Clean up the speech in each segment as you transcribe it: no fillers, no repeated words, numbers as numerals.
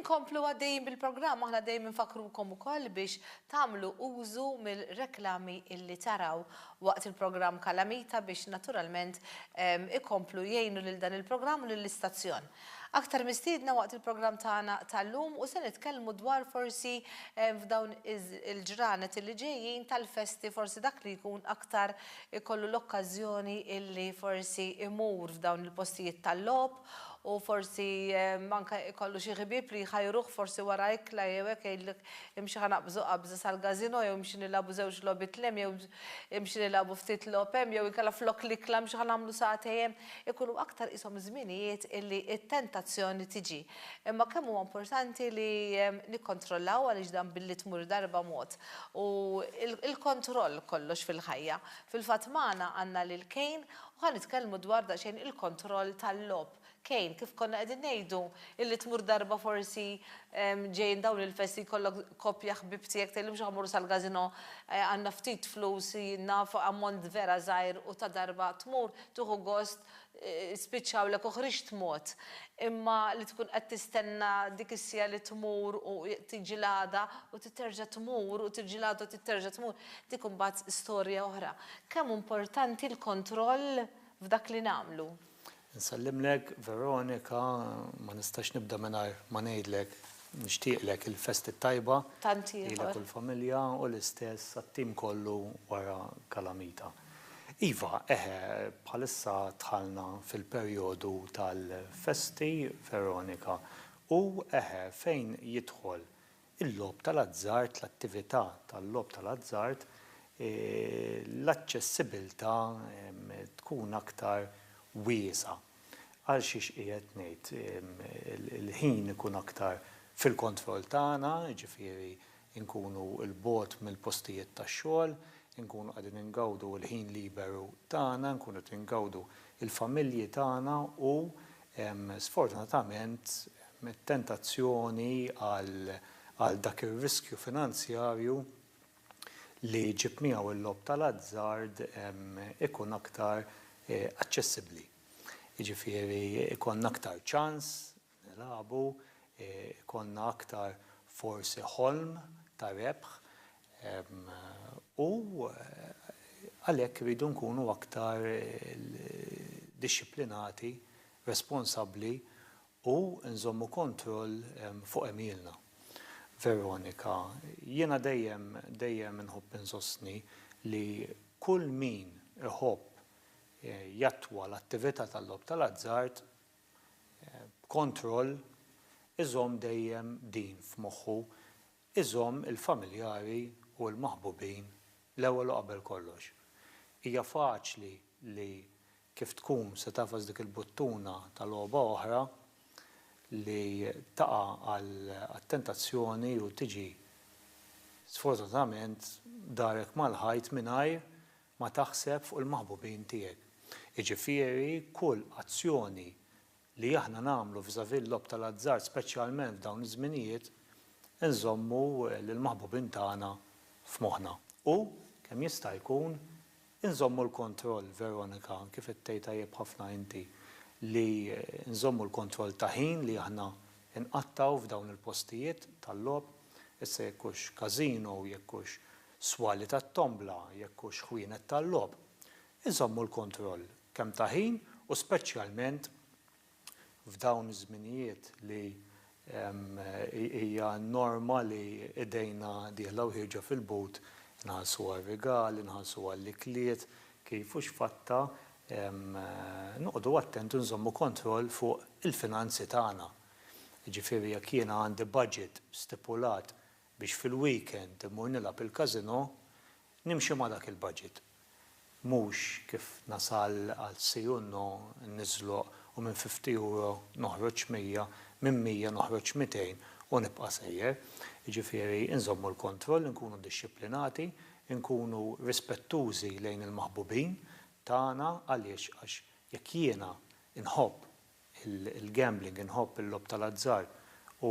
inkomplu għaddejjin bil-programm, aħna dejjem infakrukom ukoll biex tagħmlu użu mill-reklami illi taraw waqt il-programm Kalamita biex naturalment ikomplu jgħinu lil dan il-programm u lill-istazzjon. Aktar mistiedna waqt il-programm tagħna tal-lum u se nitkellmu dwar forsi f'dawn il-ġranet illi ġejjin tal-festi forsi dak li jkun aktar ikollu l-okkażjoni illi forsi imur f'dawn il-postijiet tal-logħob u forsi manka ikollu xi ħbieb li jħajruh forsi wara ikla jew hekk jgħidlek imxi ħanaqbżu qabża sal-gażino jew imxi nilagħbu żewġ logħbiet lem jew imxi nilagħbu ftit logħob jew inkella flok l-ikla mxi ħanagħmlu sagħtejn ikunu aktar ishom żminijiet illi t-tentazzjoni tiġi. Imma kemm huwa importanti li nikkontrollaw għaliex dan billi tmur darba mod u il-kontroll kollox fil-ħajja. Fil-fatt magħna għandna lil Kejn u ħanitkellmu dwar daqsxejn il-kontroll tal-logħob. Kejn, kif konna qegħdin ngħidu illi tmur darba forsi ġejjin dawn il-festi jkollok koppja ħbieb tiegħek tgħidilhom xi ħammurru sal-gażino għandna ftit flus naf ammont vera żgħir u ta' darba tmur tieħu gost spiċċawlek u ħriġt tmut. Imma li tkun qed tistenna dik is-sija li tmur u tiġi l-għada u titerġa' tmur u tiġi l-għada u titerġa' tmur dik imbagħad storja oħra. Kemm importanti l-kontroll f'dak li nagħmlu? Nsallimlek, Veronika, ma nistax nibda mingħajr ma ngħidlek nixtieqlek il-festi tajba lilek u l-familja u l-istess għat-tim kollu wara Kalamita. Iva, bħalissa tħallna fil-perjodu tal-festi, Veronika, u fejn jidħol il-logħob tal-azzart, l-attività tal-logħob tal-azzart, l-aċċessibilità tkun aktar wiesa. Għal xiex qiegħed ngħid il-ħin ikun aktar fil-kontroll tagħna, ġifieri nkunu l-bogħod mill-postijiet tax-xogħol, nkunu qegħdin ingawdu l-ħin liberu tagħna, nkunu qed ingawdu il-familji tagħna u sfortunatament mit-tentazzjoni għal dak ir-riskju finanzjarju li ġib miegħu l-logħob tal-azzard ikun aktar aċċessibbli. Jiġifieri ikonna aktar ċans nilagħbu, ikonna aktar forsi ħolm ta' rebħ u għalhekk iridu nkunu aktar dixxiplinati, responsabbli u nżommu kontroll fuq emilna. Veronika, jiena dejjem inħobb insostni li kull min iħobb jattwa l-attività tal-logħob tal-azzard kontroll iżomm dejjem din f'moħħu, iżomm il-familjari u l-maħbubin l-ewwel u qabel kollox. Hija faċli li kif tkun se tafas dik il-buttuna tal-logħba oħra li taqa' għall-tentazzjoni u tiġi sfortunatament darek mal-ħajt mingħajr ma taħseb fuq il-maħbubin tiegħek. Jiġifieri kull azzjoni li aħna nagħmlu viżavi l-logħob tal-azzard speċjalment f'dawn iż-żminijiet inżommu lill-maħbubin tagħna f'moħħna. U kemm jista' jkun inżommu l-kontroll, Veronika, kif qed tgħid tajjeb ħafna inti li nżommu l-kontroll ta' ħin li aħna inqattaw f'dawn il-postijiet tal-logħob, issa jekkux każino, jekkux swali tat-tombla, jekkux ħwienet tal-logħob. Inżommu l-kontroll kemm ta' ħin u speċjalment f'dawn iż-żminijiet li hija norma li idejna dieħla u ħirġa fil-but nħallsu għar-rigal, nħallsu għall-ikliet, kif hux fatta noqogħdu attenti nżommu kontroll fuq il-finanzi tagħna. Jiġifieri jekk jiena għandi budget stipulat biex fil-weekend immur nilgħab il-każino, nimxi ma' dak il-budget. Mhux kif nasal għal sejunno niżloq u minn 50 euro noħroġ 100, minn 100 noħroġ 200 u nibqa' sejjer. Jiġifieri inżommu l-kontroll, nkunu dixxiplinati, nkunu rispettużi lejn il-maħbubin tagħna għaliex għax jekk jiena inħobb il-gambling, inħobb il-logħob tal-azzard u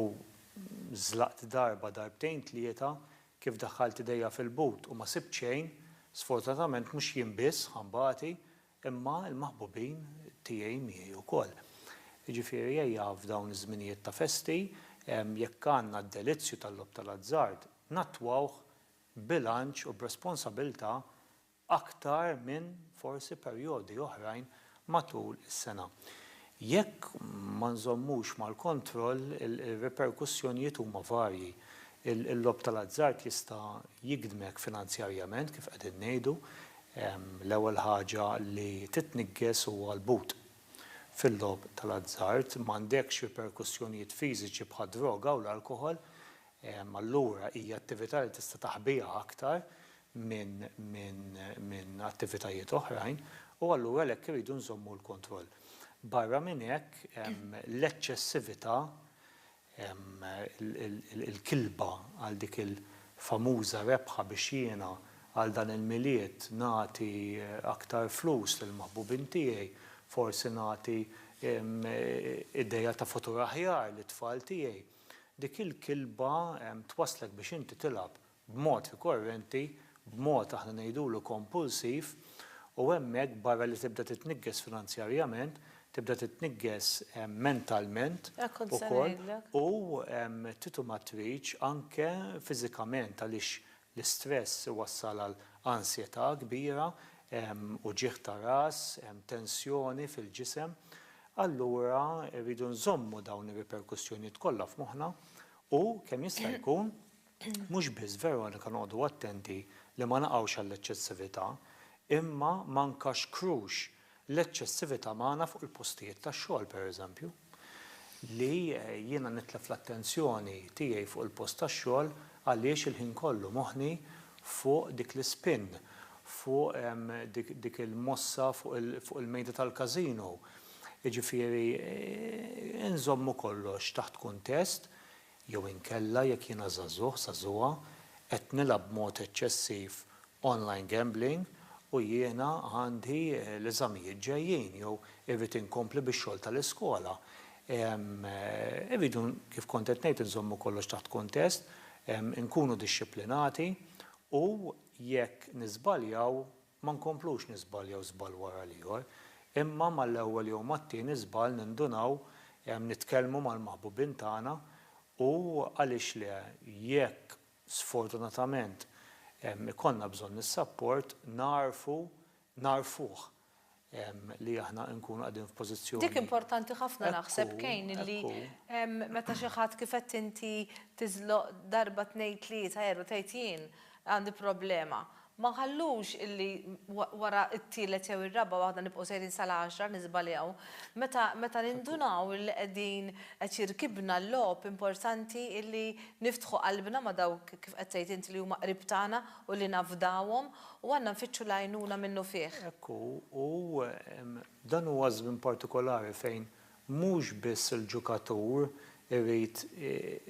żlaqt darba darbtejn tlieta kif daħħalt idejja fil-but u ma sibt xejn, sfortunatament mhux jien biss ħambati imma l-maħbubin tiegħi miegħi wkoll. Jiġifieri ejja f'dawn iż-żminijiet ta' festi jekk għandna d-delizzju tal-lob tal-azzard, nattwawh bilanċ u b'responsabilità aktar minn forsi perjodi oħrajn matul is-sena. Jekk ma nżommux mal-kontroll, il-reperkussjonijiet huma varji. Il-lob tal-azzard jista' jigdmek finanzjarjament kif qegħdin ngħidu, l-ewwel ħaġa li titniġġes huwa l-but. Fil-lob tal-azzard m'għandekx reperkussjonijiet fiżiċi bħal droga u l-alkoħol, allura hija attività li tista' taħbiha aktar minn attivitajiet oħrajn u allura għalhekk iridu nżommu l-kontroll. Barra minn hekk l-eċċessività, il-kilba għal dik il-famuża rebħa biex jiena għal dan il-miliet nagħti aktar flus lill-maħbubin tiegħi, forsi nagħti idea ta' futur aħjar lit-tfal tiegħi. Dik il-kilba twaslek biex inti tilab b'mod rikorrenti, b'mod aħna ngħidulu kompulsiv, u hemmhekk barra li tibda titniġġes finanzjarjament, tibda titniġġes mentalment ukoll u titu ma tridx anke fiżikament għaliex l-istress iwassal għal ansjetà kbira u ġieħ ta' ras, tensjoni fil-ġisem. Allura rridu nżommu dawn ir-reperkussjonijiet kollha f'moħħna u kemm jista' jkun mhux biss Veronika noqogħdu attenti li ma naqgħux għall-eċċessività, imma ma nkaxkrux l-eċċessività magħna fuq il-postijiet tax-xogħol pereżempju. Li jiena nitlef l-attenzjoni tiegħi fuq il-post tax-xogħol għaliex il-ħin kollu moħħni fuq dik l-ispin, fuq dik il-mossa fuq il-mejda tal-każino. Jiġifieri nżommu kollox taħt kuntest jew inkella jekk jiena żagħżugħa qed nilgħab b'mod eċċessiv online gambling u jiena għandi l-eżamijiet ġejjin jew irrid inkompli bix-xogħol tal-iskola. Irridu kif kont qed ngħid inżommu kollox taħt kuntest, nkunu dixxiplinati u jekk niżbaljaw ma nkomplux niżbaljaw żball wara l-ieħor. Imma mal-ewwel jew mat-tieni żball nindunaw nitkellmu mal-maħbubin tagħna u għaliex le jekk sfortunatament ikollna bżonn is-support narfuh li aħna nkunu qegħdin f'pożizzjoni. Dik importanti ħafna naħseb kejn illi meta xi ħadd kif qed inti tiżloq darba tnejn tlieta erba' tgħid jien għandi problema. Ma ħallux illi wara t-tielet jew ir-raba' waħda nibqgħu sejrin sal-10 niżbaljaw. Meta nindunaw li qegħdin qed jirkibna l-logħob importanti illi niftħu qalbna ma' dawk kif qed tgħid inti li huma qrib tagħna u li nafdawhom u għandna nfittxu l-għajnuna minnu fih. Ekku, u dan huwa żmien partikolari fejn mhux biss il-ġukatur irid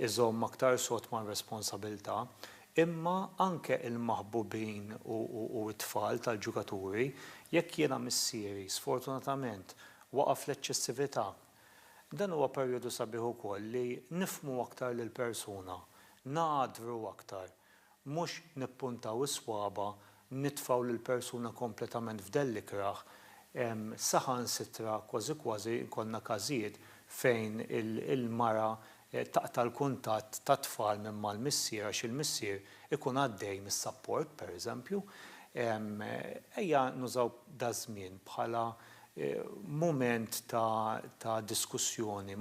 iżomm aktar sod ma' responsabilità, imma anke il-maħbubin u t-tfal tal-ġukaturi, jekk jiena missieri sfortunatament waqaf l-eċċessività. Dan huwa perjodu sabiħ ukoll li nifhmu aktar lill-persuna, ngħadru aktar, mhux nippuntaw is-swaba, nitfgħu lill-persuna kompletament f'delli kraħ, saħansitra kważi konna każijiet fejn il-mara taqta' l-kuntatt ta' tfal minn mal-missier għax il-missier ikun għaddej mis-support pereżempju, ejja nużaw da żmien bħala mument ta' diskussjoni,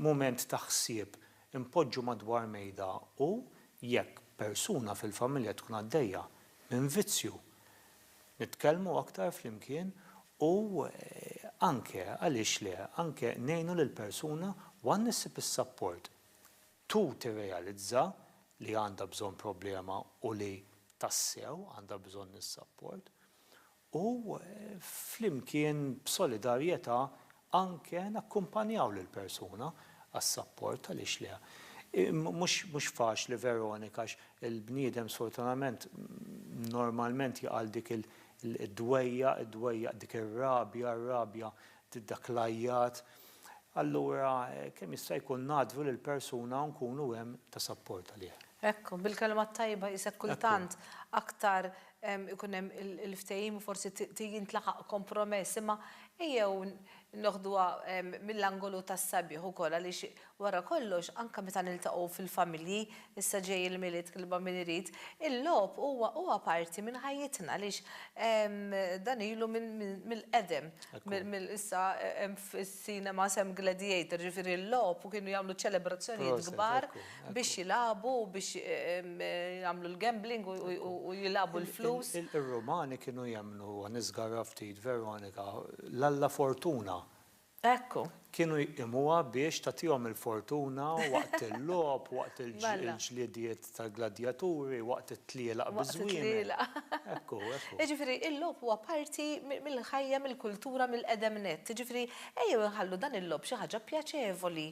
mument ta' ħsieb, impoġġu madwar mejda u jekk persuna fil-familja tkun għaddejja minn vizzju, nitkellmu aktar flimkien u anke għaliex le, anke ngħinu lill-persuna wan nissib is-support. Tu tirrealizza li għandha bżonn problema u li tassew għandha bżonn is-support u flimkien b'solidarjetà anke nakkumpanjaw lill-persuna għas-support għaliex le. Mhux faċli Veronika għax il-bniedem sfortunatament normalment jaqal dik id-dwejja dik ir-rabja dak l-ajjat. Allura kemm jista' jkun ngħadru lill-persuna u nkunu hemm ta' support għaliha. Ekku, bil-kelma tajba jisek kultant aktar ikun hemm il-ftehim u forsi jintlaħaq kompromess, imma ejjew noħduha mill-angolu tas-sabiħ ukoll għaliex wara kollox anke meta niltaqgħu fil-familji, issa ġej il-miliet kilba min irid, il-logħob huwa parti minn ħajjitna għaliex dan ilu mill-qedem. Issa fis-sinema sem Gladiator, ġifieri l-logħob u kienu jagħmlu ċelebrazzjonijiet kbar biex jilagħbu, biex jagħmlu l-gambling u jilagħbu l-flus. Ir-Rumani kienu jemnu nisgarra ftit Veronika l-Alla Fortuna. Ekku. Kienu jimuha biex tagħtihom il-fortuna waqt il-logħob, waqt il-ġliediet tal-gladjaturi, waqt it-tlielaq biżwien. Ekku. Ġifieri il-logħob huwa parti mill-ħajja, mill-kultura, mill-qedemnet. Ġifieri ejjew inħallu dan il-logħob xi ħaġa pjaċevoli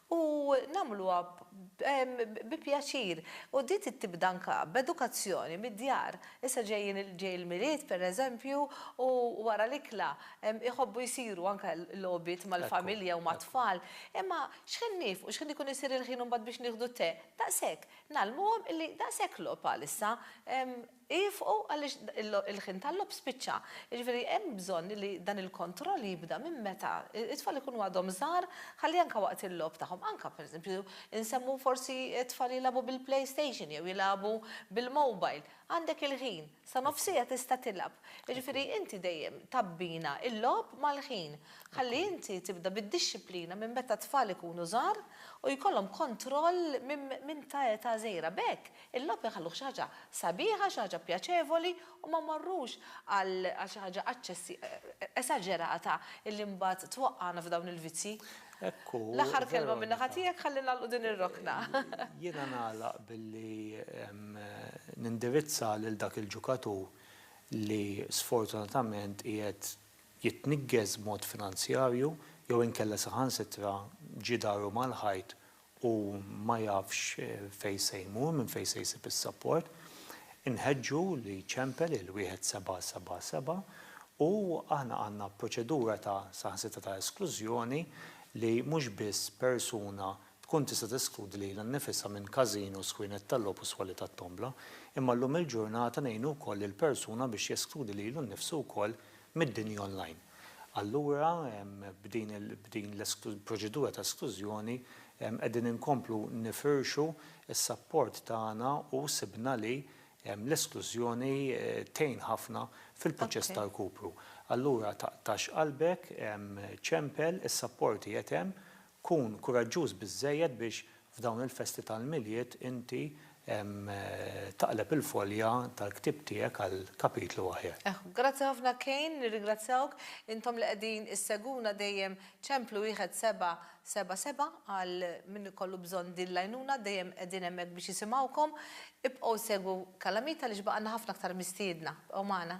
u nagħmluha bi pjaċir. U di tibda anke b'edukazzjoni mid-djar. Issa ġej il-miliet pereżempju u wara l-ikla iħobbu jsiru anke l-logħbiet mal-familja u mat-tfal. Imma x'kien nifqu, x'kien ikun isir il-ħin imbagħad biex nieħdu te. Daqshekk, nagħlmuhom illi daqshekk logħob bħalissa ifqu għaliex il-ħin tal-logħob spiċċa. Jiġifieri hemm bżonn li dan il-kontroll jibda minn meta it-tfal ikunu għadhom żgħar ħalli anke waqt il-logħob tagħhom. Anke pereżempju insemmu forsi t-tfal jilagħbu bil-PlayStation jew jilagħbu bil-mobile. Għandek il-ħin, sa nofsija tista' tilab. Jiġifieri inti dejjem tabbina il-logħob mal-ħin. Ħalli inti tibda bid-dixxiplina minn meta t-tfal ikunu żgħar u jkollhom kontroll minn ta' żgħira. B'hekk il-logħob iħalluh xi ħaġa sabiħa, xi ħaġa pjaċevoli u ma marrux għal xi ħaġa esaġerata illi mbagħad twaqqana f'dawn il-vizzi. L-aħħar kelma minn naħa tiegħek ħalli nagħlqu din ir-rokna. Jiena nagħlaq billi nindirizza lil dak il-ġukatur li sfortunatament qiegħed jitniggez b'mod finanzjarju jew inkella saħansitra ġie daru mal-ħajt u ma jafx fejn se jmur, minn fejn se jsib is-support. Inħeġġu li ċempel il-1777 u aħna għandna proċedura ta' saħansitra ta' esklużjoni li mhux biss persuna tkun tista' teskludi lilha nnifisha minn każino skwinet tal-logħob u swali tat-tombla, imma llum il-ġurnata ngħinu wkoll il-persuna biex jeskludi lilu nnifsu wkoll mid-dinja online. Allura b'din l-proċedura ta' esklużjoni qegħdin inkomplu nifirxu s-sapport tagħna u sibna li l-esklużjoni tgħin ħafna fil-proċess ta' rkupru. Allura taqtax qalbek, ċempel, is-sapporti qed hemm, kun kuraġġuż biżżejjed biex f'dawn il-festi tal-miliet inti taqleb il-folja tal-ktib tiegħek għal kapitlu aħjar. Grazzi ħafna Kejn, nirringrazzjawk intom li qegħdin isseguna dejjem ċemplu wieħed 777 għal min ikollu bżonn din l-għajnuna dejjem qegħdin hemmhekk biex jisimgħukom. Ibqgħu segwu Kalamita li ġbaqna ħafna aktar mistiedna. Bqgħu magħna.